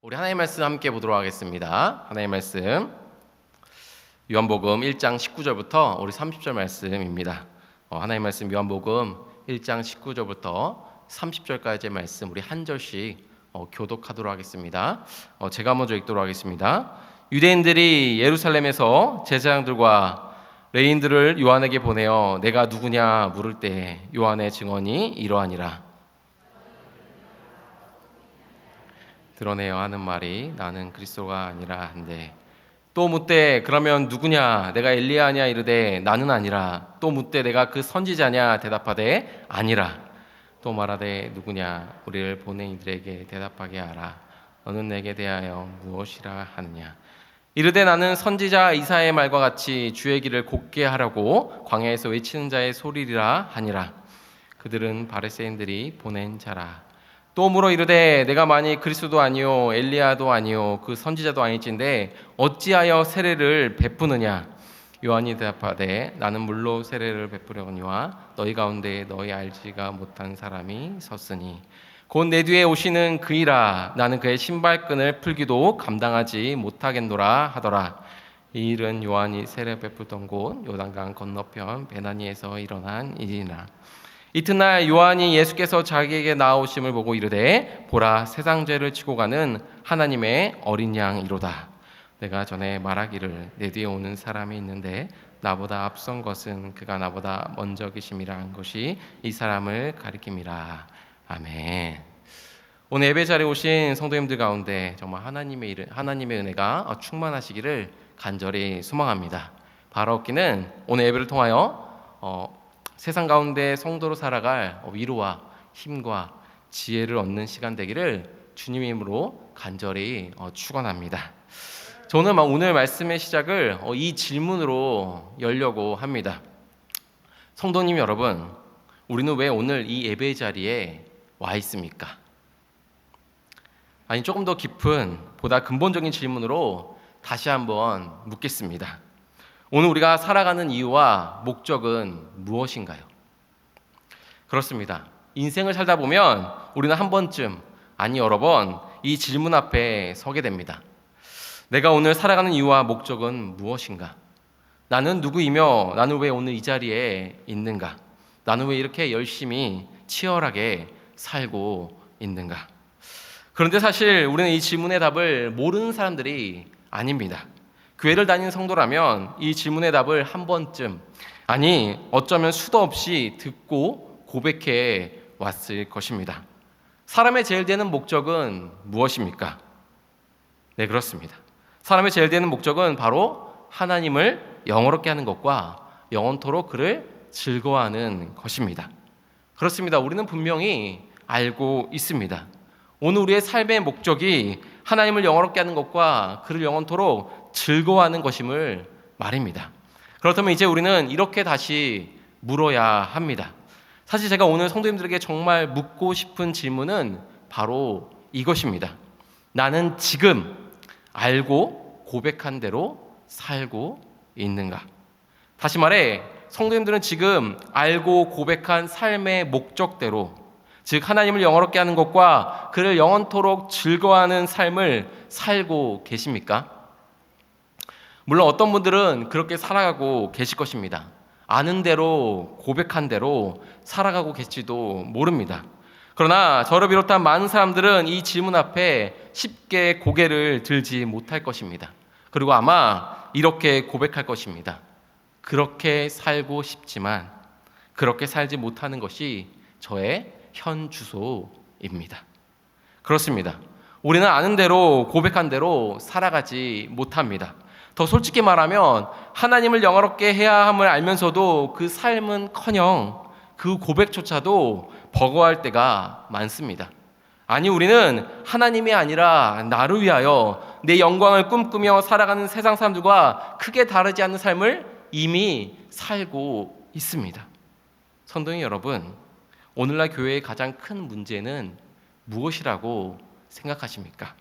우리 하나님의 말씀 함께 보도록 하겠습니다. 하나님의 말씀 요한복음 1장 19절부터 우리 30절 말씀입니다. 하나님의 말씀 요한복음 1장 19절부터 30절까지의 말씀 우리 한 절씩 교독하도록 하겠습니다. 제가 먼저 읽도록 하겠습니다. 유대인들이 예루살렘에서 제사장들과 레인들을 요한에게 보내어 내가 누구냐 물을 때 요한의 증언이 이러하니라. 드러내어 하는 말이 나는 그리스도가 아니라 한데, 또 묻되 그러면 누구냐 내가 엘리야냐 이르되 나는 아니라, 또 묻되 내가 그 선지자냐 대답하되 아니라, 또 말하되 누구냐 우리를 보낸 이들에게 대답하게 하라. 너는 내게 대하여 무엇이라 하느냐. 이르되 나는 선지자 이사야의 말과 같이 주의 길을 곧게 하라고 광야에서 외치는 자의 소리리라 하니라. 그들은 바리새인들이 보낸 자라. 또 물어 이르되 내가 만일 그리스도도 아니요 엘리야도 아니요 그 선지자도 아닐진데 어찌하여 세례를 베푸느냐. 요한이 대답하되 나는 물로 세례를 베푸려니와 너희 가운데 너희 알지가 못한 사람이 섰으니 곧 내 뒤에 오시는 그이라. 나는 그의 신발끈을 풀기도 감당하지 못하겠노라 하더라. 이 일은 요한이 세례 베푸던 곳 요단강 건너편 베나니에서 일어난 일이니라. 이튿날 요한이 예수께서 자기에게 나아오심을 보고 이르되 보라 세상 죄를 지고 가는 하나님의 어린 양이로다. 내가 전에 말하기를 내 뒤에 오는 사람이 있는데 나보다 앞선 것은 그가 나보다 먼저 계심이라 한 것이 이 사람을 가리킴이라. 아멘. 오늘 예배 자리에 오신 성도님들 가운데 정말 하나님의 은혜가 충만하시기를 간절히 소망합니다. 바로 얻기는 오늘 예배를 통하여 세상 가운데 성도로 살아갈 위로와 힘과 지혜를 얻는 시간 되기를 주님의 이름으로 간절히 축원합니다. 저는 오늘 말씀의 시작을 이 질문으로 열려고 합니다. 성도님 여러분, 우리는 왜 오늘 이 예배 자리에 와 있습니까? 아니, 조금 더 깊은 보다 근본적인 질문으로 다시 한번 묻겠습니다. 오늘 우리가 살아가는 이유와 목적은 무엇인가요? 그렇습니다. 인생을 살다 보면 우리는 한 번쯤, 아니 여러 번 이 질문 앞에 서게 됩니다. 내가 오늘 살아가는 이유와 목적은 무엇인가? 나는 누구이며 나는 왜 오늘 이 자리에 있는가? 나는 왜 이렇게 열심히 치열하게 살고 있는가? 그런데 사실 우리는 이 질문의 답을 모르는 사람들이 아닙니다. 교회를 다니는 성도라면 이 질문의 답을 한 번쯤, 아니 어쩌면 수도 없이 듣고 고백해 왔을 것입니다. 사람의 제일 되는 목적은 무엇입니까? 네, 그렇습니다. 사람의 제일 되는 목적은 바로 하나님을 영화롭게 하는 것과 영원토록 그를 즐거워하는 것입니다. 그렇습니다. 우리는 분명히 알고 있습니다. 오늘 우리의 삶의 목적이 하나님을 영화롭게 하는 것과 그를 영원토록 즐거워하는 것임을 말입니다. 그렇다면 이제 우리는 이렇게 다시 물어야 합니다. 사실 제가 오늘 성도님들에게 정말 묻고 싶은 질문은 바로 이것입니다. 나는 지금 알고 고백한 대로 살고 있는가? 다시 말해, 성도님들은 지금 알고 고백한 삶의 목적대로, 즉 하나님을 영화롭게 하는 것과 그를 영원토록 즐거워하는 삶을 살고 계십니까? 물론 어떤 분들은 그렇게 살아가고 계실 것입니다. 아는 대로 고백한 대로 살아가고 계실지도 모릅니다. 그러나 저를 비롯한 많은 사람들은 이 질문 앞에 쉽게 고개를 들지 못할 것입니다. 그리고 아마 이렇게 고백할 것입니다. 그렇게 살고 싶지만 그렇게 살지 못하는 것이 저의 현 주소입니다. 그렇습니다. 우리는 아는 대로 고백한 대로 살아가지 못합니다. 더 솔직히 말하면 하나님을 영화롭게 해야 함을 알면서도 그 삶은커녕 그 고백조차도 버거워할 때가 많습니다. 아니, 우리는 하나님이 아니라 나를 위하여 내 영광을 꿈꾸며 살아가는 세상 사람들과 크게 다르지 않는 삶을 이미 살고 있습니다. 성도님 여러분, 오늘날 교회의 가장 큰 문제는 무엇이라고 생각하십니까?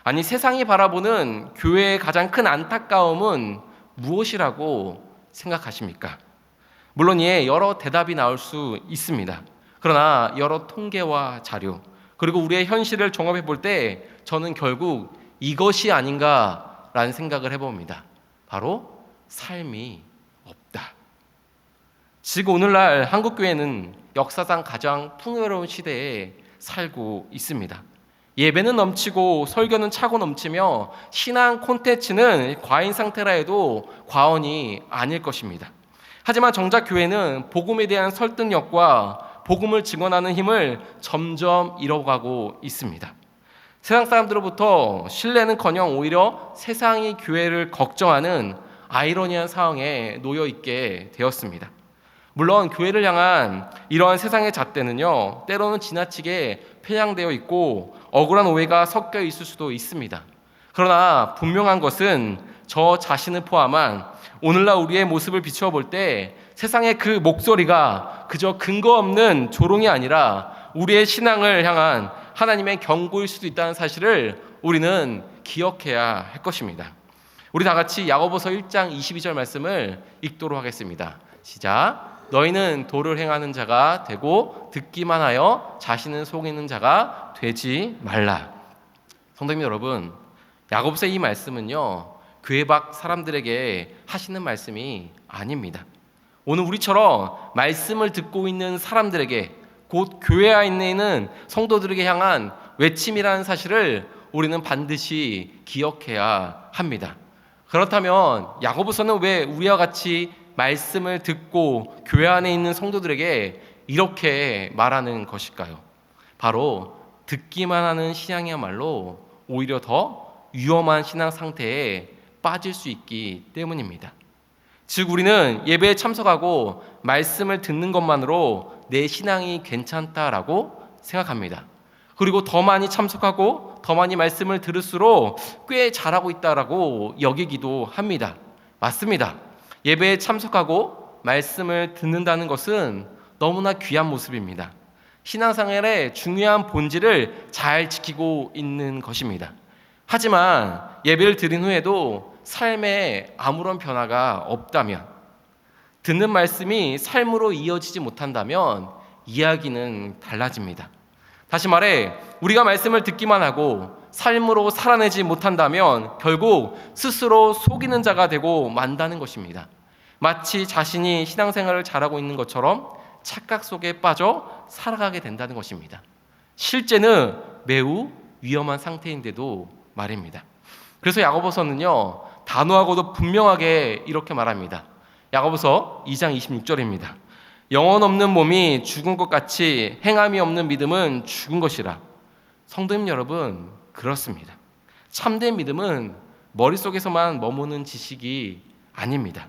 아니, 세상이 바라보는 교회의 가장 큰 안타까움은 무엇이라고 생각하십니까? 물론 이에 여러 대답이 나올 수 있습니다. 그러나 여러 통계와 자료, 그리고 우리의 현실을 종합해 볼 때 저는 결국 이것이 아닌가라는 생각을 해봅니다. 바로 삶이 없다. 즉 오늘날 한국교회는 역사상 가장 풍요로운 시대에 살고 있습니다. 예배는 넘치고 설교는 차고 넘치며 신앙 콘텐츠는 과잉 상태라 해도 과언이 아닐 것입니다. 하지만 정작 교회는 복음에 대한 설득력과 복음을 증언하는 힘을 점점 잃어가고 있습니다. 세상 사람들로부터 신뢰는커녕 오히려 세상이 교회를 걱정하는 아이러니한 상황에 놓여 있게 되었습니다. 물론 교회를 향한 이러한 세상의 잣대는요, 때로는 지나치게 편향되어 있고 억울한 오해가 섞여 있을 수도 있습니다. 그러나 분명한 것은 저 자신을 포함한 오늘날 우리의 모습을 비추어 볼 때 세상의 그 목소리가 그저 근거 없는 조롱이 아니라 우리의 신앙을 향한 하나님의 경고일 수도 있다는 사실을 우리는 기억해야 할 것입니다. 우리 다 같이 야고보서 1장 22절 말씀을 읽도록 하겠습니다. 시작. 너희는 도를 행하는 자가 되고 듣기만 하여 자신은 속이는 자가 되지 말라. 성도님 여러분, 야고보서의 이 말씀은요, 교회 밖 사람들에게 하시는 말씀이 아닙니다. 오늘 우리처럼 말씀을 듣고 있는 사람들에게, 곧 교회 안에 있는 성도들에게 향한 외침이라는 사실을 우리는 반드시 기억해야 합니다. 그렇다면 야고보서는 왜 우리와 같이 말씀을 듣고 교회 안에 있는 성도들에게 이렇게 말하는 것일까요? 바로 듣기만 하는 신앙이야말로 오히려 더 위험한 신앙 상태에 빠질 수 있기 때문입니다. 즉 우리는 예배에 참석하고 말씀을 듣는 것만으로 내 신앙이 괜찮다라고 생각합니다. 그리고 더 많이 참석하고 더 많이 말씀을 들을수록 꽤 잘하고 있다라고 여기기도 합니다. 맞습니다. 예배에 참석하고 말씀을 듣는다는 것은 너무나 귀한 모습입니다. 신앙생활의 중요한 본질을 잘 지키고 있는 것입니다. 하지만 예배를 드린 후에도 삶에 아무런 변화가 없다면, 듣는 말씀이 삶으로 이어지지 못한다면 이야기는 달라집니다. 다시 말해 우리가 말씀을 듣기만 하고 삶으로 살아내지 못한다면 결국 스스로 속이는 자가 되고 만다는 것입니다. 마치 자신이 신앙생활을 잘하고 있는 것처럼 착각 속에 빠져 살아가게 된다는 것입니다. 실제는 매우 위험한 상태인데도 말입니다. 그래서 야고보서는요, 단호하고도 분명하게 이렇게 말합니다. 야고보서 2장 26절입니다. 영혼 없는 몸이 죽은 것 같이 행함이 없는 믿음은 죽은 것이라. 성도님 여러분, 그렇습니다. 참된 믿음은 머릿속에서만 머무는 지식이 아닙니다.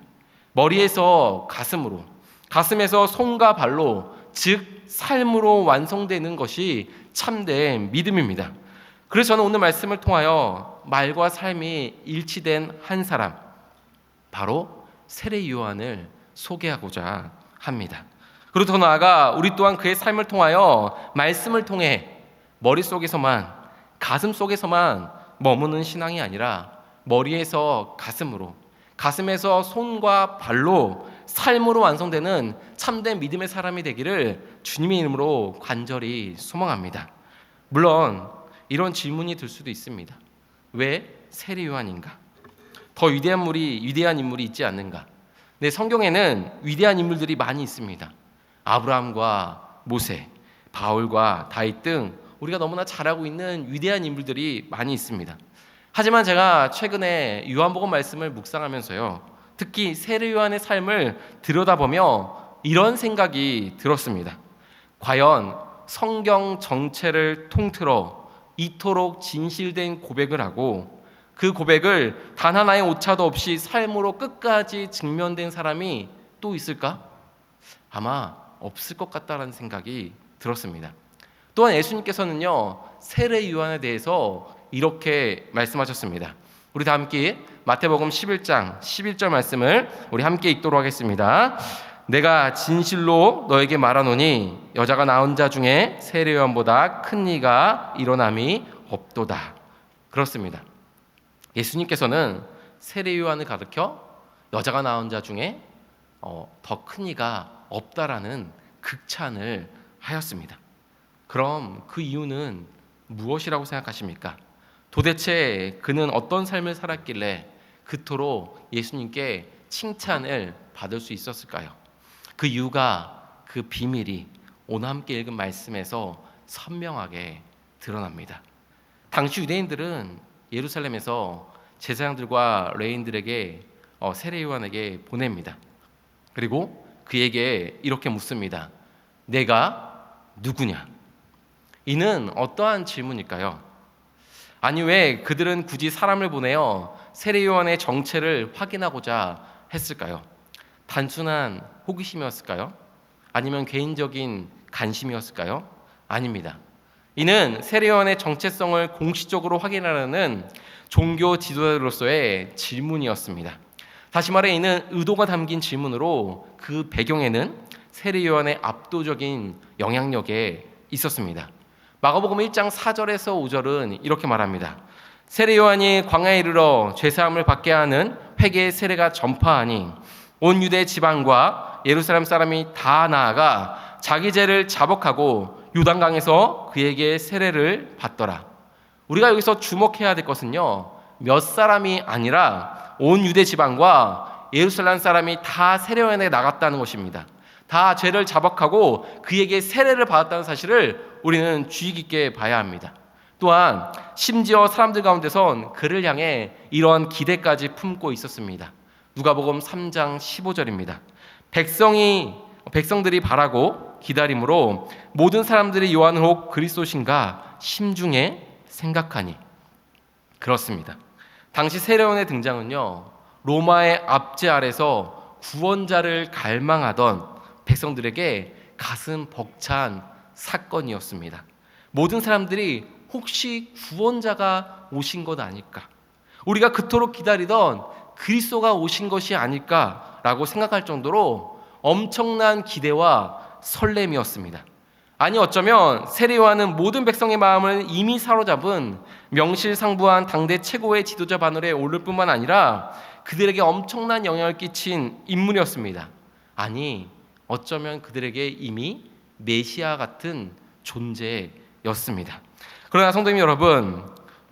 머리에서 가슴으로, 가슴에서 손과 발로, 즉 삶으로 완성되는 것이 참된 믿음입니다. 그래서 저는 오늘 말씀을 통하여 말과 삶이 일치된 한 사람, 바로 세례 요한을 소개하고자 합니다. 그리고 더 나아가 우리 또한 그의 삶을 통하여 말씀을 통해 머릿속에서만, 가슴 속에서만 머무는 신앙이 아니라 머리에서 가슴으로, 가슴에서 손과 발로 삶으로 완성되는 참된 믿음의 사람이 되기를 주님의 이름으로 간절히 소망합니다. 물론 이런 질문이 들 수도 있습니다. 왜 세례 요한인가? 더 위대한 인물이 있지 않는가? 네, 성경에는 위대한 인물들이 많이 있습니다. 아브라함과 모세, 바울과 다윗 등 우리가 너무나 잘 알고 있는 위대한 인물들이 많이 있습니다. 하지만 제가 최근에 요한복음 말씀을 묵상하면서요, 특히 세례 요한의 삶을 들여다보며 이런 생각이 들었습니다. 과연 성경 전체를 통틀어 이토록 진실된 고백을 하고 그 고백을 단 하나의 오차도 없이 삶으로 끝까지 직면된 사람이 또 있을까? 아마 없을 것 같다라는 생각이 들었습니다. 또한 예수님께서는요, 세례 요한에 대해서 이렇게 말씀하셨습니다. 우리 다 함께 마태복음 11장 11절 말씀을 우리 함께 읽도록 하겠습니다. 내가 진실로 너에게 말하노니 여자가 낳은 자 중에 세례 요한보다 큰 이가 일어남이 없도다. 그렇습니다. 예수님께서는 세례 요한을 가르쳐 여자가 낳은 자 중에 더 큰 이가 없다라는 극찬을 하였습니다. 그럼 그 이유는 무엇이라고 생각하십니까? 도대체 그는 어떤 삶을 살았길래 그토록 예수님께 칭찬을 받을 수 있었을까요? 그 이유가, 그 비밀이 오늘 함께 읽은 말씀에서 선명하게 드러납니다. 당시 유대인들은 예루살렘에서 제사장들과 레위인들에게 세례 요한에게 보냅니다. 그리고 그에게 이렇게 묻습니다. 내가 누구냐? 이는 어떠한 질문일까요? 아니, 왜 그들은 굳이 사람을 보내어 세례 요한의 정체를 확인하고자 했을까요? 단순한 호기심이었을까요? 아니면 개인적인 관심이었을까요? 아닙니다. 이는 세례 요한의 정체성을 공식적으로 확인하려는 종교 지도자로서의 질문이었습니다. 다시 말해 이는 의도가 담긴 질문으로 그 배경에는 세례 요한의 압도적인 영향력에 있었습니다. 마가복음 1장 4절에서 5절은 이렇게 말합니다. 세례 요한이 광야에 이르러 죄사함을 받게 하는 회개의 세례가 전파하니 온 유대 지방과 예루살렘 사람이 다 나아가 자기 죄를 자복하고 요단강에서 그에게 세례를 받더라. 우리가 여기서 주목해야 될 것은요, 몇 사람이 아니라 온 유대 지방과 예루살렘 사람이 다 세례 요한에게 나갔다는 것입니다. 다 죄를 자복하고 그에게 세례를 받았다는 사실을 우리는 주의 깊게 봐야 합니다. 또한 심지어 사람들 가운데선 그를 향해 이러한 기대까지 품고 있었습니다. 누가복음 3장 15절입니다. 백성들이 바라고 기다림으로 모든 사람들이 요한을 혹 그리스도신가 심중에 생각하니. 그렇습니다. 당시 세례 요한의 등장은요, 로마의 압제 아래서 구원자를 갈망하던 백성들에게 가슴 벅찬 사건이었습니다. 모든 사람들이 혹시 구원자가 오신 것 아닐까? 우리가 그토록 기다리던 그리스도가 오신 것이 아닐까라고 생각할 정도로 엄청난 기대와 설렘이었습니다. 아니, 어쩌면 세례 요한은 모든 백성의 마음을 이미 사로잡은 명실상부한 당대 최고의 지도자 반열에 오를 뿐만 아니라 그들에게 엄청난 영향을 끼친 인물이었습니다. 아니, 어쩌면 그들에게 이미 메시아 같은 존재였습니다. 그러나 성도님 여러분,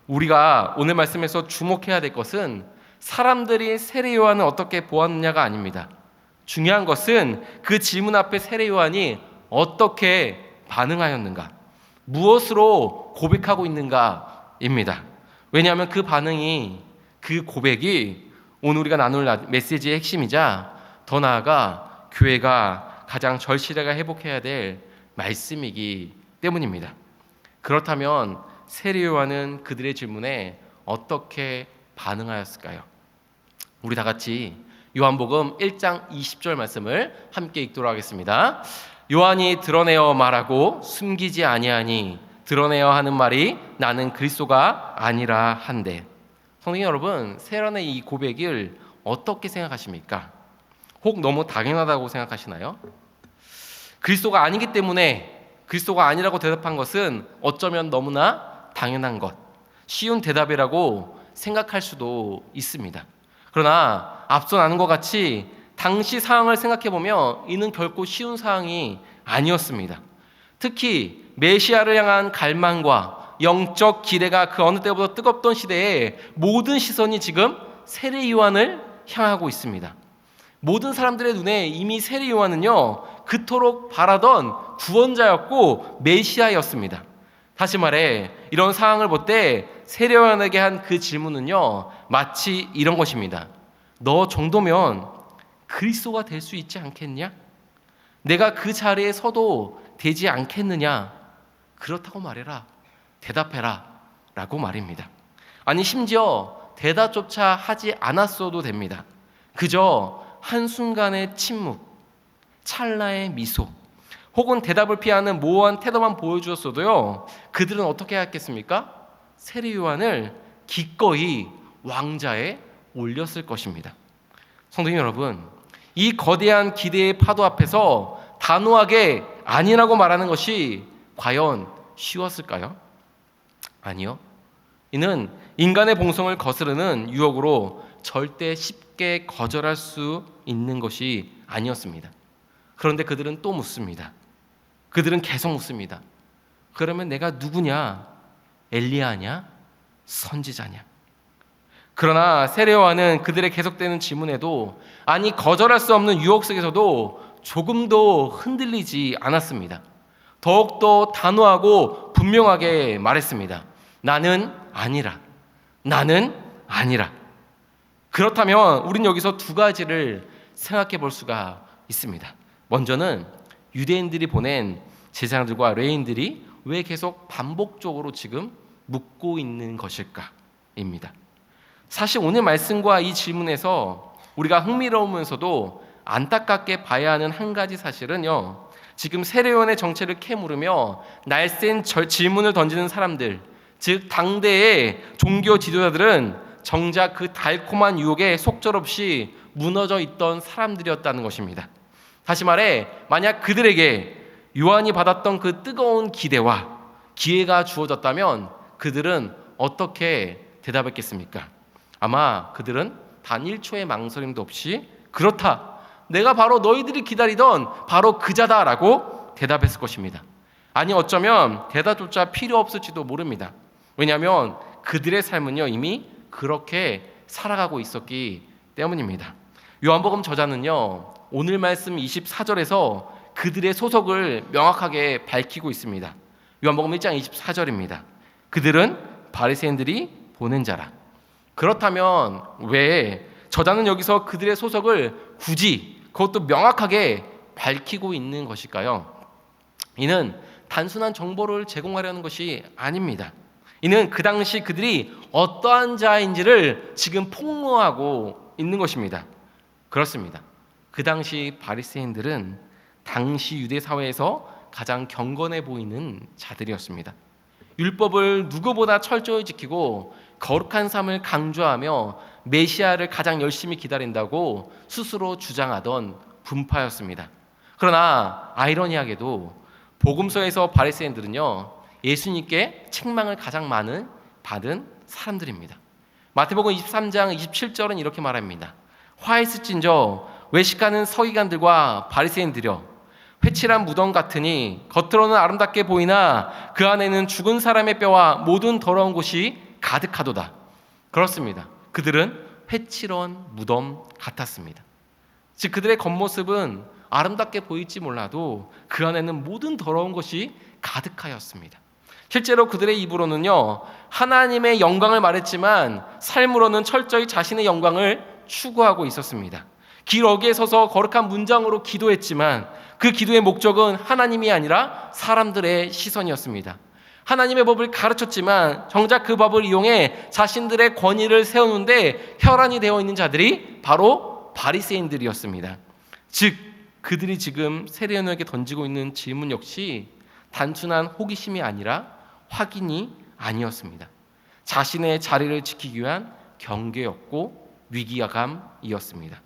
우리가 오늘 말씀에서 주목해야 될 것은 사람들이 세례 요한을 어떻게 보았느냐가 아닙니다. 중요한 것은 그 질문 앞에 세례 요한이 어떻게 반응하였는가, 무엇으로 고백하고 있는가입니다. 왜냐하면 그 반응이, 그 고백이 오늘 우리가 나눌 메시지의 핵심이자 더 나아가 교회가 가장 절실하게 회복해야 될 말씀이기 때문입니다. 그렇다면 세례 요한은 그들의 질문에 어떻게 반응하였을까요? 우리 다 같이 요한복음 1장 20절 말씀을 함께 읽도록 하겠습니다. 요한이 드러내어 말하고 숨기지 아니하니 드러내어 하는 말이 나는 그리스도가 아니라 한데. 성도 여러분, 세례 요한의 이 고백을 어떻게 생각하십니까? 혹 너무 당연하다고 생각하시나요? 그리스도가 아니기 때문에 그리스도가 아니라고 대답한 것은 어쩌면 너무나 당연한 것, 쉬운 대답이라고 생각할 수도 있습니다. 그러나 앞서 나눈 것 같이 당시 상황을 생각해보면 이는 결코 쉬운 상황이 아니었습니다. 특히 메시아를 향한 갈망과 영적 기대가 그 어느 때보다 뜨겁던 시대에 모든 시선이 지금 세례 요한을 향하고 있습니다. 모든 사람들의 눈에 이미 세례 요한은요, 그토록 바라던 구원자였고 메시아였습니다. 다시 말해 이런 상황을 볼 때 세례 요한에게 한 그 질문은요, 마치 이런 것입니다. 너 정도면 그리스도가 될 수 있지 않겠냐? 내가 그 자리에 서도 되지 않겠느냐? 그렇다고 말해라, 대답해라 라고 말입니다. 아니, 심지어 대답조차 하지 않았어도 됩니다. 그저 한순간의 침묵, 찰나의 미소, 혹은 대답을 피하는 모호한 태도만 보여주었어도요, 그들은 어떻게 했겠습니까? 세례 요한을 기꺼이 왕좌에 올렸을 것입니다. 성도님 여러분, 이 거대한 기대의 파도 앞에서 단호하게 아니라고 말하는 것이 과연 쉬웠을까요? 아니요. 이는 인간의 본성을 거스르는 유혹으로 절대 쉽게 거절할 수 있는 것이 아니었습니다. 그런데 그들은 또 묻습니다. 그들은 계속 묻습니다. 그러면 내가 누구냐? 엘리야냐? 선지자냐? 그러나 세례 요한은 그들의 계속되는 질문에도 아니 거절할 수 없는 유혹 속에서도 조금도 흔들리지 않았습니다. 더욱더 단호하고 분명하게 말했습니다. 나는 아니라. 나는 아니라. 그렇다면 우린 여기서 두 가지를 생각해 볼 수가 있습니다. 먼저는 유대인들이 보낸 제사장들과 레위인들이 왜 계속 반복적으로 지금 묻고 있는 것일까입니다. 사실 오늘 말씀과 이 질문에서 우리가 흥미로우면서도 안타깝게 봐야 하는 한 가지 사실은요, 지금 세례요한의 정체를 캐물으며 날쌘 질문을 던지는 사람들, 즉 당대의 종교 지도자들은 정작 그 달콤한 유혹에 속절없이 무너져 있던 사람들이었다는 것입니다. 다시 말해 만약 그들에게 요한이 받았던 그 뜨거운 기대와 기회가 주어졌다면 그들은 어떻게 대답했겠습니까? 아마 그들은 단 1초의 망설임도 없이 그렇다, 내가 바로 너희들이 기다리던 바로 그자다라고 대답했을 것입니다. 아니 어쩌면 대답조차 필요 없을지도 모릅니다. 왜냐하면 그들의 삶은요 이미 그렇게 살아가고 있었기 때문입니다. 요한복음 저자는요 오늘 말씀 24절에서 그들의 소속을 명확하게 밝히고 있습니다. 요한복음 1장 24절입니다. 그들은 바리새인들이 보낸 자라. 그렇다면 왜 저자는 여기서 그들의 소속을 굳이 그것도 명확하게 밝히고 있는 것일까요? 이는 단순한 정보를 제공하려는 것이 아닙니다. 이는 그 당시 그들이 어떠한 자인지를 지금 폭로하고 있는 것입니다. 그렇습니다. 그 당시 바리새인들은 당시 유대 사회에서 가장 경건해 보이는 자들이었습니다. 율법을 누구보다 철저히 지키고 거룩한 삶을 강조하며 메시아를 가장 열심히 기다린다고 스스로 주장하던 분파였습니다. 그러나 아이러니하게도 복음서에서 바리새인들은요 예수님께 책망을 가장 많은 받은 사람들입니다. 마태복음 23장 27절은 이렇게 말합니다. 화 있을진저 외식하는 서기관들과 바리새인들여, 회칠한 무덤 같으니 겉으로는 아름답게 보이나 그 안에는 죽은 사람의 뼈와 모든 더러운 곳이 가득하도다. 그렇습니다. 그들은 회칠한 무덤 같았습니다. 즉 그들의 겉모습은 아름답게 보일지 몰라도 그 안에는 모든 더러운 것이 가득하였습니다. 실제로 그들의 입으로는요 하나님의 영광을 말했지만 삶으로는 철저히 자신의 영광을 추구하고 있었습니다. 길 어귀에 서서 거룩한 문장으로 기도했지만 그 기도의 목적은 하나님이 아니라 사람들의 시선이었습니다. 하나님의 법을 가르쳤지만 정작 그 법을 이용해 자신들의 권위를 세우는데 혈안이 되어 있는 자들이 바로 바리새인들이었습니다. 즉 그들이 지금 세례요한에게 던지고 있는 질문 역시 단순한 호기심이 아니라 확인이 아니었습니다. 자신의 자리를 지키기 위한 경계였고 위기감이었습니다.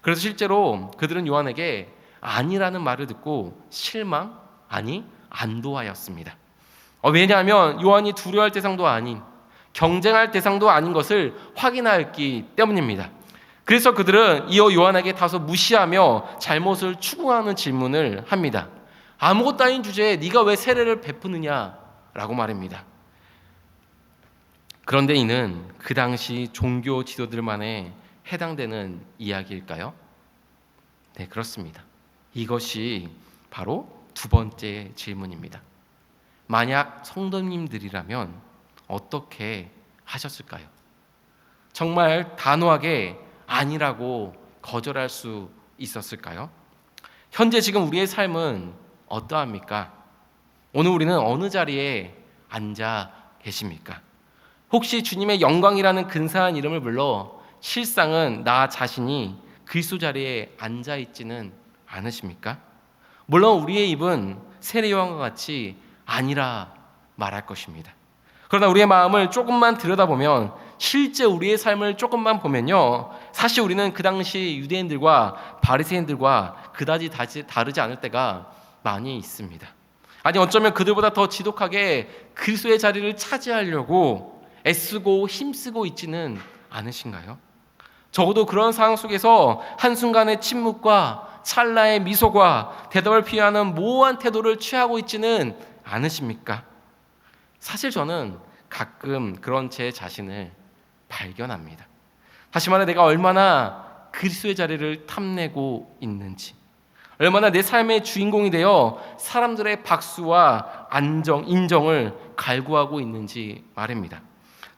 그래서 실제로 그들은 요한에게 아니라는 말을 듣고 실망, 아니 안도하였습니다. 왜냐하면 요한이 두려워할 대상도 아닌, 경쟁할 대상도 아닌 것을 확인하였기 때문입니다. 그래서 그들은 이어 요한에게 다소 무시하며 잘못을 추궁하는 질문을 합니다. 아무것도 아닌 주제에 네가 왜 세례를 베푸느냐라고 말합니다. 그런데 이는 그 당시 종교 지도들만에 해당되는 이야기일까요? 네, 그렇습니다. 이것이 바로 두 번째 질문입니다. 만약 성도님들이라면 어떻게 하셨을까요? 정말 단호하게 아니라고 거절할 수 있었을까요? 현재 지금 우리의 삶은 어떠합니까? 오늘 우리는 어느 자리에 앉아 계십니까? 혹시 주님의 영광이라는 근사한 이름을 불러 실상은 나 자신이 그리스도 자리에 앉아 있지는 않으십니까? 물론 우리의 입은 세례 요한과 같이 아니라 말할 것입니다. 그러나 우리의 마음을 조금만 들여다보면 실제 우리의 삶을 조금만 보면요 사실 우리는 그 당시 유대인들과 바리새인들과 그다지 다르지 않을 때가 많이 있습니다. 아니 어쩌면 그들보다 더 지독하게 그리스도의 자리를 차지하려고 애쓰고 힘쓰고 있지는 않으신가요? 적어도 그런 상황 속에서 한순간의 침묵과 찰나의 미소과 대답을 피하는 모호한 태도를 취하고 있지는 않으십니까? 사실 저는 가끔 그런 제 자신을 발견합니다. 다시 말해 내가 얼마나 그리스도의 자리를 탐내고 있는지, 얼마나 내 삶의 주인공이 되어 사람들의 박수와 인정을 갈구하고 있는지 말입니다.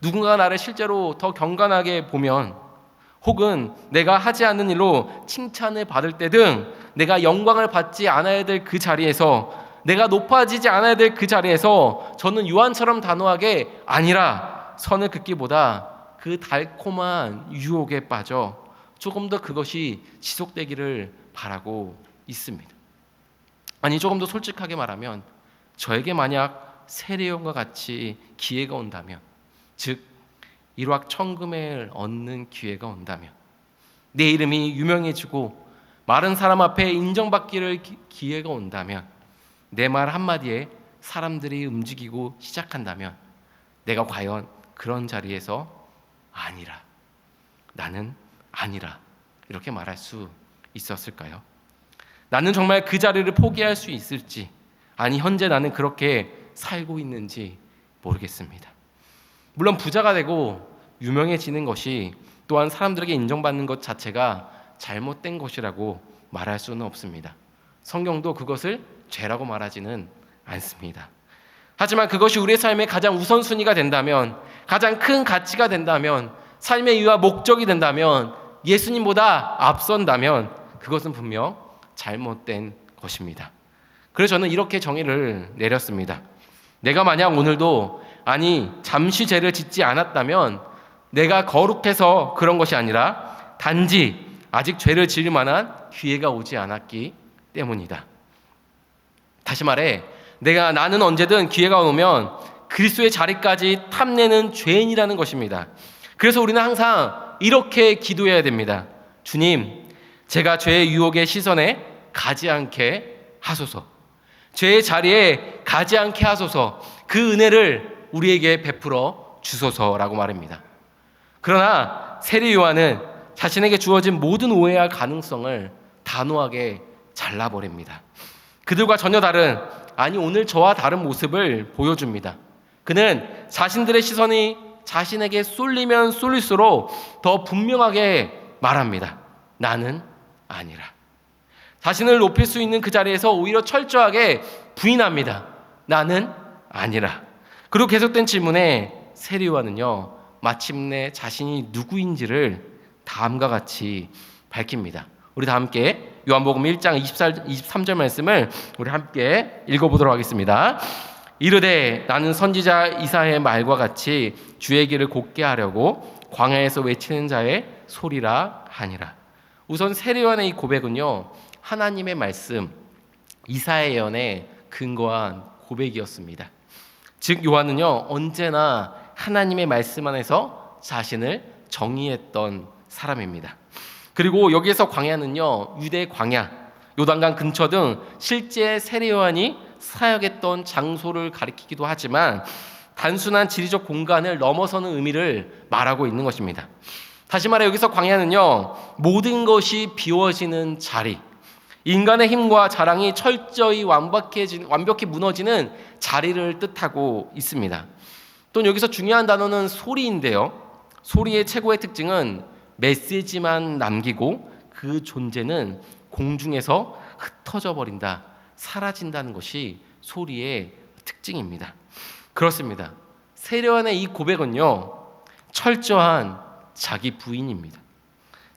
누군가 나를 실제로 더 경건하게 보면, 혹은 내가 하지 않는 일로 칭찬을 받을 때 등 내가 영광을 받지 않아야 될 그 자리에서, 내가 높아지지 않아야 될 그 자리에서 저는 요한처럼 단호하게 아니라 선을 긋기보다 그 달콤한 유혹에 빠져 조금 더 그것이 지속되기를 바라고 있습니다. 아니, 조금 더 솔직하게 말하면 저에게 만약 세례요한과 같이 기회가 온다면, 즉 일확천금을 얻는 기회가 온다면, 내 이름이 유명해지고 마른 사람 앞에 인정받기를 기회가 온다면, 내 말 한마디에 사람들이 움직이고 시작한다면 내가 과연 그런 자리에서 아니라, 나는 아니라 이렇게 말할 수 있었을까요? 나는 정말 그 자리를 포기할 수 있을지, 아니 현재 나는 그렇게 살고 있는지 모르겠습니다. 물론 부자가 되고 유명해지는 것이 또한 사람들에게 인정받는 것 자체가 잘못된 것이라고 말할 수는 없습니다. 성경도 그것을 죄라고 말하지는 않습니다. 하지만 그것이 우리의 삶의 가장 우선순위가 된다면, 가장 큰 가치가 된다면, 삶의 이유와 목적이 된다면, 예수님보다 앞선다면 그것은 분명 잘못된 것입니다. 그래서 저는 이렇게 정의를 내렸습니다. 내가 만약 오늘도, 아니 잠시 죄를 짓지 않았다면 내가 거룩해서 그런 것이 아니라 단지 아직 죄를 지을 만한 기회가 오지 않았기 때문이다. 다시 말해 나는 언제든 기회가 오면 그리스도의 자리까지 탐내는 죄인이라는 것입니다. 그래서 우리는 항상 이렇게 기도해야 됩니다. 주님, 제가 죄의 유혹의 시선에 가지 않게 하소서. 죄의 자리에 가지 않게 하소서. 그 은혜를 우리에게 베풀어 주소서라고 말합니다. 그러나 세례 요한은 자신에게 주어진 모든 오해와 가능성을 단호하게 잘라버립니다. 그들과 전혀 다른, 아니 오늘 저와 다른 모습을 보여줍니다. 그는 자신들의 시선이 자신에게 쏠리면 쏠릴수록 더 분명하게 말합니다. 나는 아니라. 자신을 높일 수 있는 그 자리에서 오히려 철저하게 부인합니다. 나는 아니라. 그리고 계속된 질문에 세례 요한은요, 마침내 자신이 누구인지를 다음과 같이 밝힙니다. 우리 다 함께 요한복음 1장 23절 말씀을 우리 함께 읽어보도록 하겠습니다. 이르되 나는 선지자 이사야의 말과 같이 주의 길을 곧게 하려고 광야에서 외치는 자의 소리라 하니라. 우선 세례 요한의 이 고백은요, 하나님의 말씀 이사야 예언에 근거한 고백이었습니다. 즉 요한은요, 언제나 하나님의 말씀 안에서 자신을 정의했던 사람입니다. 그리고 여기에서 광야는요, 유대 광야, 요단강 근처 등 실제 세례 요한이 사역했던 장소를 가리키기도 하지만 단순한 지리적 공간을 넘어서는 의미를 말하고 있는 것입니다. 다시 말해 여기서 광야는요, 모든 것이 비워지는 자리, 인간의 힘과 자랑이 철저히 완벽히 무너지는 자리를 뜻하고 있습니다. 또 여기서 중요한 단어는 소리인데요, 소리의 최고의 특징은 메시지만 남기고 그 존재는 공중에서 흩어져 버린다, 사라진다는 것이 소리의 특징입니다. 그렇습니다. 세례 요한의 이 고백은요, 철저한 자기 부인입니다.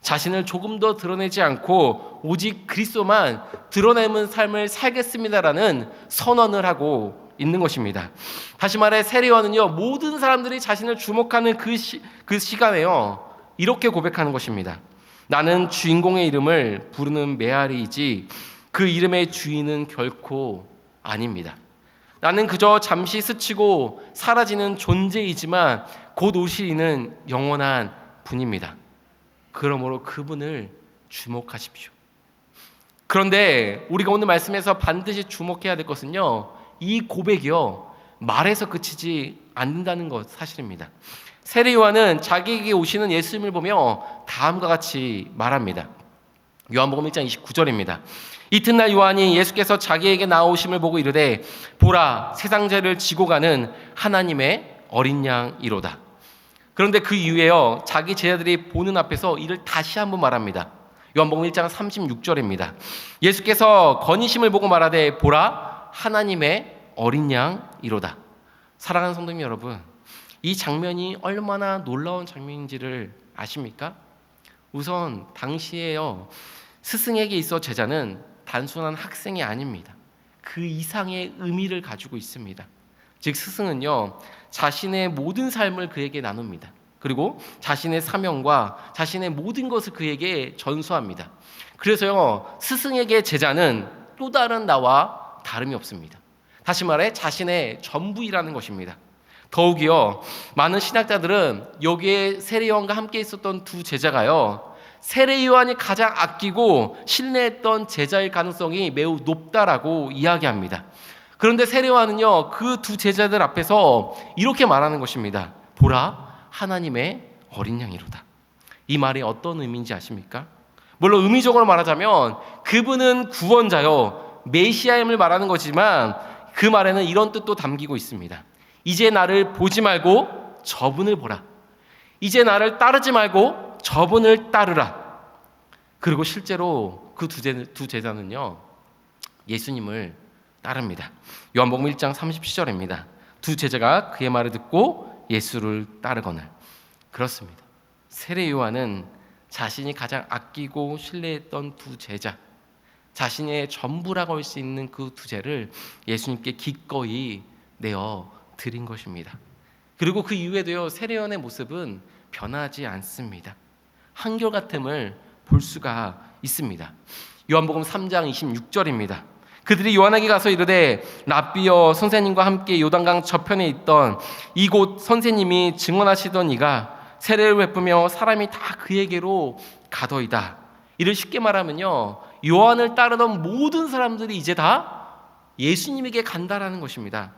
자신을 조금 더 드러내지 않고 오직 그리스도만 드러내는 삶을 살겠습니다라는 선언을 하고 있는 것입니다. 다시 말해 세례 요한은요, 모든 사람들이 자신을 주목하는 그 시간에요, 이렇게 고백하는 것입니다. 나는 주인공의 이름을 부르는 메아리이지 그 이름의 주인은 결코 아닙니다. 나는 그저 잠시 스치고 사라지는 존재이지만 곧 오시는 영원한 분입니다. 그러므로 그분을 주목하십시오. 그런데 우리가 오늘 말씀에서 반드시 주목해야 될 것은요, 이 고백이요, 말에서 그치지 않는다는 것 사실입니다. 세례 요한은 자기에게 오시는 예수님을 보며 다음과 같이 말합니다. 요한복음 1장 29절입니다. 이튿날 요한이 예수께서 자기에게 나오심을 보고 이르되 보라 세상 죄를 지고 가는 하나님의 어린 양이로다. 그런데 그 이후에요 자기 제자들이 보는 앞에서 이를 다시 한번 말합니다. 요한복음 1장 36절입니다. 예수께서 건의심을 보고 말하되 보라 하나님의 어린 양이로다. 사랑하는 성도님 여러분, 이 장면이 얼마나 놀라운 장면인지를 아십니까? 우선 당시에요 스승에게 있어 제자는 단순한 학생이 아닙니다. 그 이상의 의미를 가지고 있습니다. 즉 스승은요 자신의 모든 삶을 그에게 나눕니다. 그리고 자신의 사명과 자신의 모든 것을 그에게 전수합니다. 그래서요 스승에게 제자는 또 다른 나와 다름이 없습니다. 다시 말해 자신의 전부이라는 것입니다. 더욱이요 많은 신학자들은 여기에 세례요한과 함께 있었던 두 제자가요 세례요한이 가장 아끼고 신뢰했던 제자일 가능성이 매우 높다라고 이야기합니다. 그런데 세례요한은요 그 두 제자들 앞에서 이렇게 말하는 것입니다. 보라 하나님의 어린 양이로다. 이 말이 어떤 의미인지 아십니까? 물론 의미적으로 말하자면 그분은 구원자요 메시아임을 말하는 거지만 그 말에는 이런 뜻도 담기고 있습니다. 이제 나를 보지 말고 저분을 보라. 이제 나를 따르지 말고 저분을 따르라. 그리고 실제로 그 두 제자는요 예수님을 따릅니다. 요한복음 1장 37절입니다. 두 제자가 그의 말을 듣고 예수를 따르거늘. 그렇습니다. 세례 요한은 자신이 가장 아끼고 신뢰했던 두 제자, 자신의 전부라고 할 수 있는 그 두 제를 예수님께 기꺼이 내어 드린 것입니다. 그리고 그 이후에도요 세례 요한의 모습은 변하지 않습니다. 한결같음을 볼 수가 있습니다. 요한복음 3장 26절입니다. 그들이 요한에게 가서 이르되 랍비여 선생님과 함께 요단강 저편에 있던 이곳 선생님이 증언하시던 이가 세례를 베푸며 사람이 다 그에게로 가더이다. 이를 쉽게 말하면요 요한을 따르던 모든 사람들이 이제 다 예수님에게 간다라는 것입니다.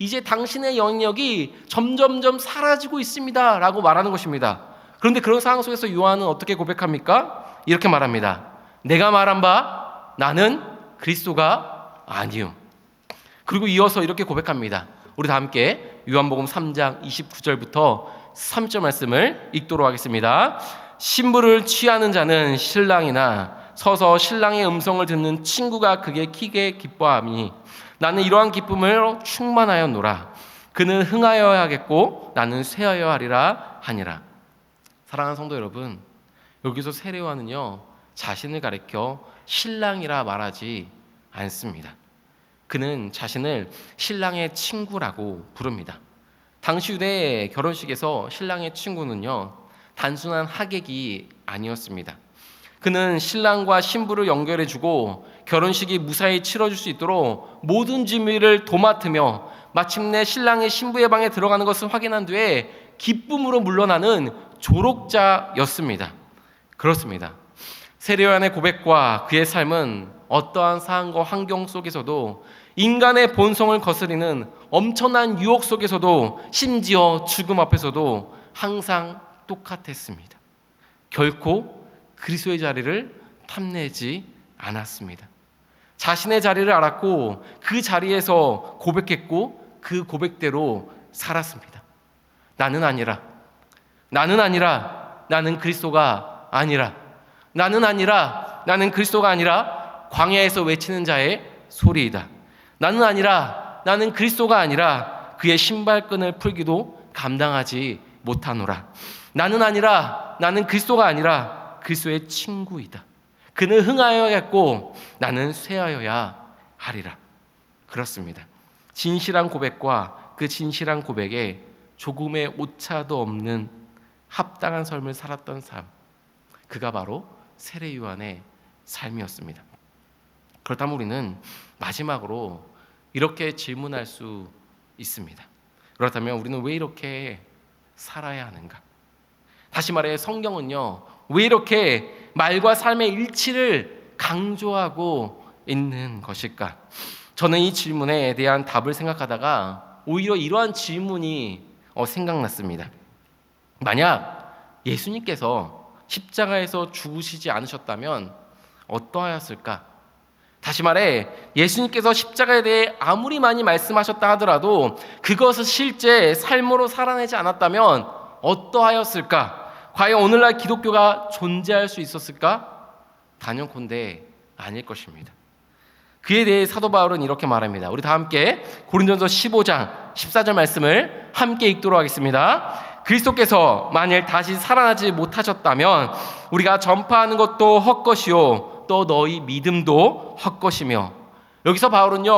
이제 당신의 영역이 점점점 사라지고 있습니다 라고 말하는 것입니다. 그런데 그런 상황 속에서 요한은 어떻게 고백합니까? 이렇게 말합니다. 내가 말한 바 나는 그리스도가 아니요. 그리고 이어서 이렇게 고백합니다. 우리 다 함께 요한복음 3장 29절부터 3절 말씀을 읽도록 하겠습니다. 신부를 취하는 자는 신랑이나 서서 신랑의 음성을 듣는 친구가 그게 크게 기뻐하니 나는 이러한 기쁨을 충만하였노라. 그는 흥하여야 하겠고 나는 쇠하여야 하리라 하니라. 사랑하는 성도 여러분, 여기서 세례 요한은요 자신을 가리켜 신랑이라 말하지 않습니다. 그는 자신을 신랑의 친구라고 부릅니다. 당시 유대의 결혼식에서 신랑의 친구는요 단순한 하객이 아니었습니다. 그는 신랑과 신부를 연결해주고 결혼식이 무사히 치러질 수 있도록 모든 준비를 도맡으며 마침내 신랑이 신부의 방에 들어가는 것을 확인한 뒤에 기쁨으로 물러나는 조력자였습니다. 그렇습니다. 세례 요한의 고백과 그의 삶은 어떠한 상황과 환경 속에서도 인간의 본성을 거스리는 엄청난 유혹 속에서도 심지어 죽음 앞에서도 항상 똑같았습니다. 결코 그리스도의 자리를 탐내지 않았습니다. 자신의 자리를 알았고 그 자리에서 고백했고 그 고백대로 살았습니다. 나는 아니라 나는 그리스도가 아니라 나는 그리스도가 아니라 광야에서 외치는 자의 소리이다. 나는 그리스도가 아니라 그의 신발끈을 풀기도 감당하지 못하노라. 나는 그리스도가 아니라 그리스도의 친구이다. 그는 흥하여야겠고 나는 쇠하여야 하리라. 그렇습니다. 진실한 고백과 그 진실한 고백에 조금의 오차도 없는 합당한 삶을 살았던 삶, 그가 바로 세례 요한의 삶이었습니다. 그렇다면 우리는 마지막으로 이렇게 질문할 수 있습니다. 그렇다면 우리는 왜 이렇게 살아야 하는가? 다시 말해 성경은요 왜 이렇게 말과 삶의 일치를 강조하고 있는 것일까? 저는 이 질문에 대한 답을 생각하다가 오히려 이러한 질문이 생각났습니다. 만약 예수님께서 십자가에서 죽으시지 않으셨다면 어떠하였을까? 다시 말해 예수님께서 십자가에 대해 아무리 많이 말씀하셨다 하더라도 그것을 실제 삶으로 살아내지 않았다면 어떠하였을까? 과연 오늘날 기독교가 존재할 수 있었을까? 단연컨대 아닐 것입니다. 그에 대해 사도 바울은 이렇게 말합니다. 우리 다 함께 고린도전서 15장 14절 말씀을 함께 읽도록 하겠습니다. 그리스도께서 만일 다시 살아나지 못하셨다면 우리가 전파하는 것도 헛것이요 또 너희 믿음도 헛것이며. 여기서 바울은요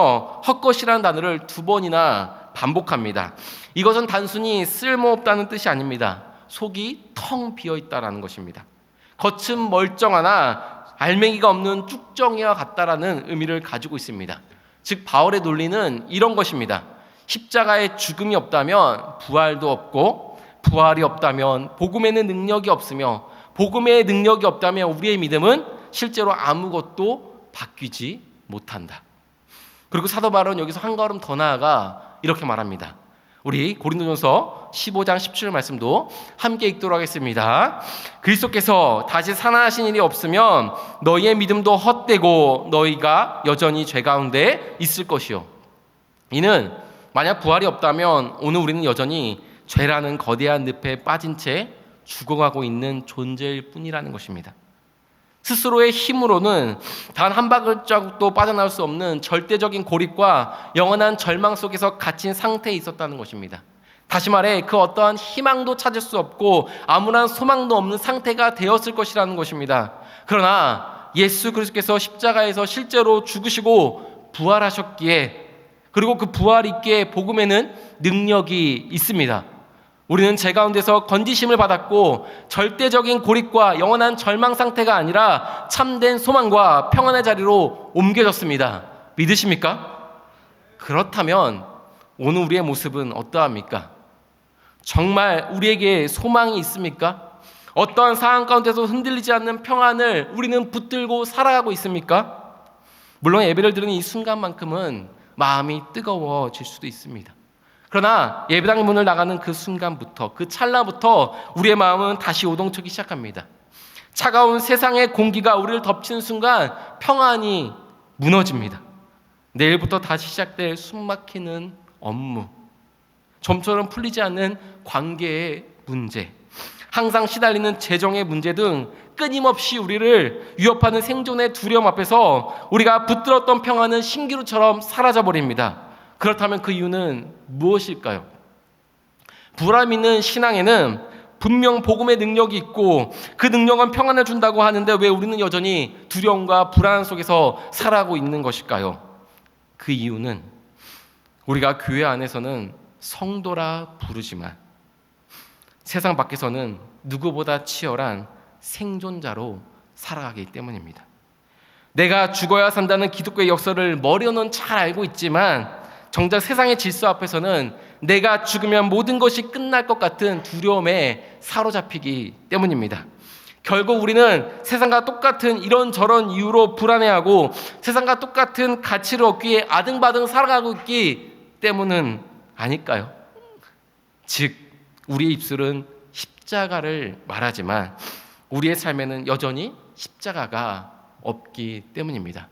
헛것이라는 단어를 2번이나 반복합니다. 이것은 단순히 쓸모없다는 뜻이 아닙니다. 속이 텅 비어있다라는 것입니다. 겉은 멀쩡하나 알맹이가 없는 쭉정이와 같다라는 의미를 가지고 있습니다. 즉 바울의 논리는 이런 것입니다. 십자가에 죽음이 없다면 부활도 없고, 부활이 없다면 복음에는 능력이 없으며, 복음의 능력이 없다면 우리의 믿음은 실제로 아무것도 바뀌지 못한다. 그리고 사도 바울은 여기서 한 걸음 더 나아가 이렇게 말합니다. 우리 고린도전서 15장 17절 말씀도 함께 읽도록 하겠습니다. 그리스도께서 다시 살아나신 일이 없으면 너희의 믿음도 헛되고 너희가 여전히 죄 가운데 있을 것이요. 이는 만약 부활이 없다면 오늘 우리는 여전히 죄라는 거대한 늪에 빠진 채 죽어가고 있는 존재일 뿐이라는 것입니다. 스스로의 힘으로는 단 한 발자국도 빠져나올 수 없는 절대적인 고립과 영원한 절망 속에서 갇힌 상태에 있었다는 것입니다. 다시 말해 그 어떠한 희망도 찾을 수 없고 아무런 소망도 없는 상태가 되었을 것이라는 것입니다. 그러나 예수 그리스도께서 십자가에서 실제로 죽으시고 부활하셨기에, 그리고 그 부활 있기에 복음에는 능력이 있습니다. 우리는 죄 가운데서 건지심을 받았고 절대적인 고립과 영원한 절망 상태가 아니라 참된 소망과 평안의 자리로 옮겨졌습니다. 믿으십니까? 그렇다면 오늘 우리의 모습은 어떠합니까? 정말 우리에게 소망이 있습니까? 어떠한 상황 가운데서 흔들리지 않는 평안을 우리는 붙들고 살아가고 있습니까? 물론 예배를 드리는 이 순간만큼은 마음이 뜨거워질 수도 있습니다. 그러나 예배당 문을 나가는 그 순간부터, 그 찰나부터 우리의 마음은 다시 요동치기 시작합니다. 차가운 세상의 공기가 우리를 덮치는 순간 평안이 무너집니다. 내일부터 다시 시작될 숨막히는 업무, 좀처럼 풀리지 않는 관계의 문제, 항상 시달리는 재정의 문제 등 끊임없이 우리를 위협하는 생존의 두려움 앞에서 우리가 붙들었던 평안은 신기루처럼 사라져버립니다. 그렇다면 그 이유는 무엇일까요? 불안 있는 신앙에는 분명 복음의 능력이 있고 그 능력은 평안을 준다고 하는데 왜 우리는 여전히 두려움과 불안 속에서 살아가고 있는 것일까요? 그 이유는 우리가 교회 안에서는 성도라 부르지만 세상 밖에서는 누구보다 치열한 생존자로 살아가기 때문입니다. 내가 죽어야 산다는 기독교의 역사를 머리로는 잘 알고 있지만 정작 세상의 질서 앞에서는 내가 죽으면 모든 것이 끝날 것 같은 두려움에 사로잡히기 때문입니다. 결국 우리는 세상과 똑같은 이런저런 이유로 불안해하고 세상과 똑같은 가치를 얻기 위해 아등바등 살아가고 있기 때문은 아닐까요? 즉 우리의 입술은 십자가를 말하지만 우리의 삶에는 여전히 십자가가 없기 때문입니다.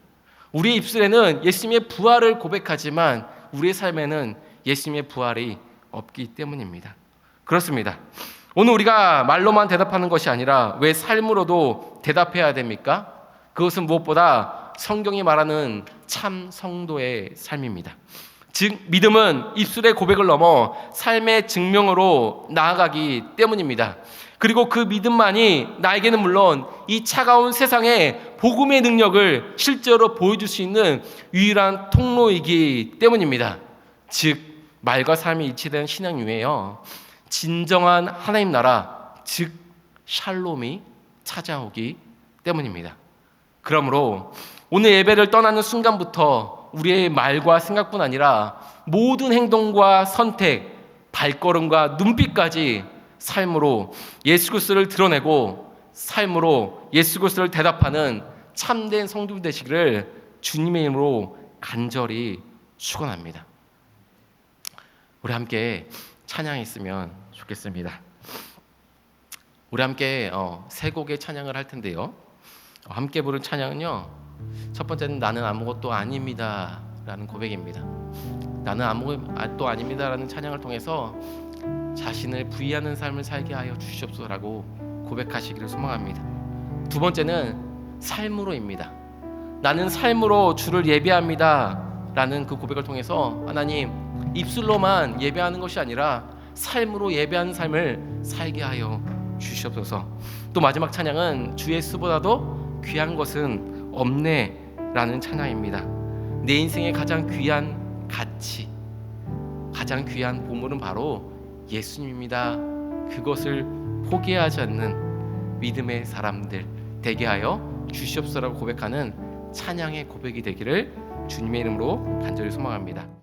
우리의 입술에는 예수님의 부활을 고백하지만 우리의 삶에는 예수님의 부활이 없기 때문입니다. 그렇습니다. 오늘 우리가 말로만 대답하는 것이 아니라 왜 삶으로도 대답해야 됩니까? 그것은 무엇보다 성경이 말하는 참 성도의 삶입니다. 즉 믿음은 입술의 고백을 넘어 삶의 증명으로 나아가기 때문입니다. 그리고 그 믿음만이 나에게는 물론 이 차가운 세상에 복음의 능력을 실제로 보여줄 수 있는 유일한 통로이기 때문입니다. 즉 말과 삶이 일치된 신앙 위에요 진정한 하나님 나라, 즉 샬롬이 찾아오기 때문입니다. 그러므로 오늘 예배를 떠나는 순간부터 우리의 말과 생각뿐 아니라 모든 행동과 선택, 발걸음과 눈빛까지 삶으로 예수 그리스도를 드러내고 삶으로 예수 그리스도를 대답하는 참된 성도 되시기를 주님의 이름으로 간절히 축원합니다. 우리 함께 찬양했으면 좋겠습니다. 우리 함께 세 곡의 찬양을 할 텐데요. 함께 부른 찬양은요, 첫 번째는 나는 아무것도 아닙니다 라는 고백입니다. 나는 아무것도 아닙니다 라는 찬양을 통해서 자신을 부인하는 삶을 살게 하여 주시옵소서라고 고백하시기를 소망합니다. 두 번째는 삶으로입니다. 나는 삶으로 주를 예배합니다 라는 그 고백을 통해서 하나님, 입술로만 예배하는 것이 아니라 삶으로 예배하는 삶을 살게 하여 주시옵소서. 또 마지막 찬양은 주 예수보다도 귀한 것은 없네 라는 찬양입니다. 내 인생의 가장 귀한 가치, 가장 귀한 보물은 바로 예수님입니다. 그것을 포기하지 않는 믿음의 사람들 되게 하여 주시옵소서라고 고백하는 찬양의 고백이 되기를 주님의 이름으로 간절히 소망합니다.